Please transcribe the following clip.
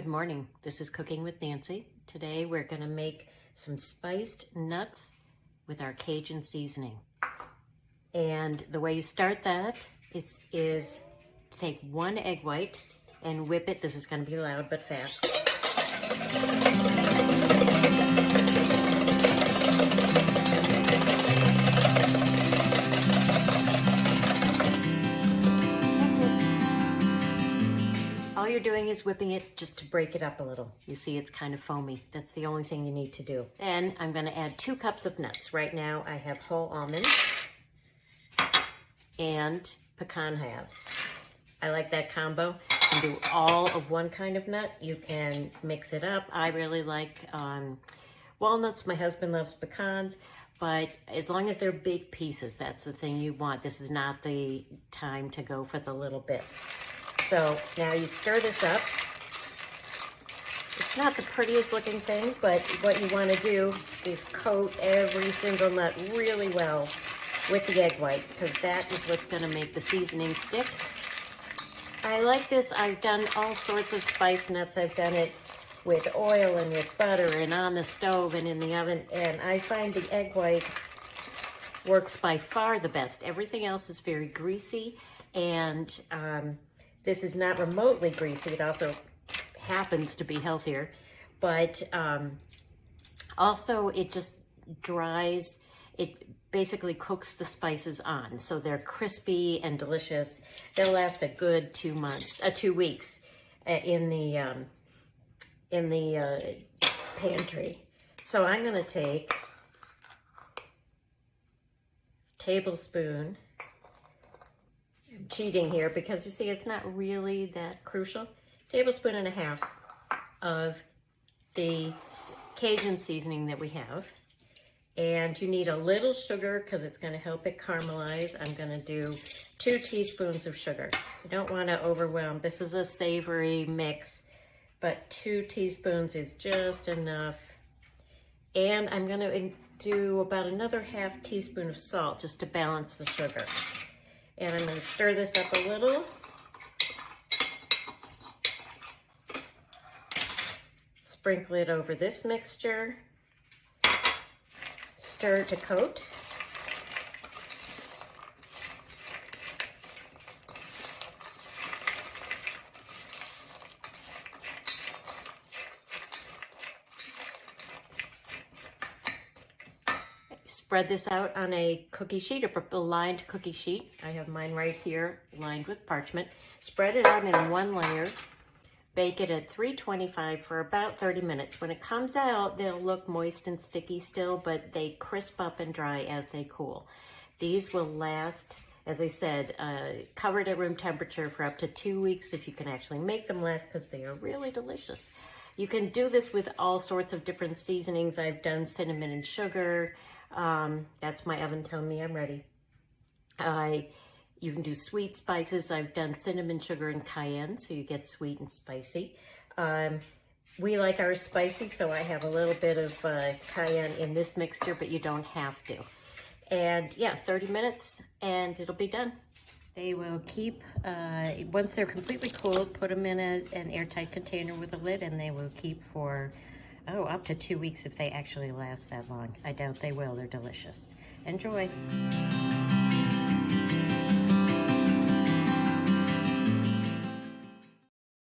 Good morning. This is Cooking with Nancy. Today we're going to make some spiced nuts with our Cajun seasoning. And the way you start that is to take one egg white and whip it. This is going to be loud but fast. All you're doing is whipping it just to break it up a little. You see it's kind of foamy. That's the only thing you need to do. And I'm going to add 2 cups of nuts. Right now I have whole almonds and pecan halves. I like that combo. You can do all of one kind of nut. You can mix it up. I really like walnuts. My husband loves pecans. But as long as they're big pieces, that's the thing you want. This is not the time to go for the little bits. So now you stir this up. It's not the prettiest looking thing, but what you want to do is coat every single nut really well with the egg white, because that is what's going to make the seasoning stick. I like this. I've done all sorts of spice nuts. I've done it with oil and with butter and on the stove and in the oven, and I find the egg white works by far the best. Everything else is very greasy, and this is not remotely greasy. It also happens to be healthier, but also it just dries. It basically cooks the spices on, so they're crispy and delicious. They'll last a good 2 weeks in the pantry. So I'm going to take a tablespoon. I'm cheating here because you see it's not really that crucial. Tablespoon and a half of the Cajun seasoning that we have. And you need a little sugar because it's going to help it caramelize. I'm going to do 2 teaspoons of sugar. You don't want to overwhelm. This is a savory mix, but 2 teaspoons is just enough. And I'm going to do about another ½ teaspoon of salt just to balance the sugar. And I'm going to stir this up a little. Sprinkle it over this mixture. Stir to coat. Spread this out on a cookie sheet, a lined cookie sheet. I have mine right here, lined with parchment. Spread it out in one layer. Bake it at 325 for about 30 minutes. When it comes out, they'll look moist and sticky still, but they crisp up and dry as they cool. These will last, as I said, covered at room temperature for up to 2 weeks if you can actually make them last, because they are really delicious. You can do this with all sorts of different seasonings. I've done cinnamon and sugar. That's my oven telling me I'm ready. You can do sweet spices. I've done cinnamon, sugar, and cayenne, so you get sweet and spicy. We like ours spicy, so I have a little bit of cayenne in this mixture, but you don't have to. And yeah, 30 minutes and it'll be done. They will keep, once they're completely cooled, put them in an airtight container with a lid, and they will keep for up to 2 weeks if they actually last that long. I doubt they will. They're delicious. Enjoy.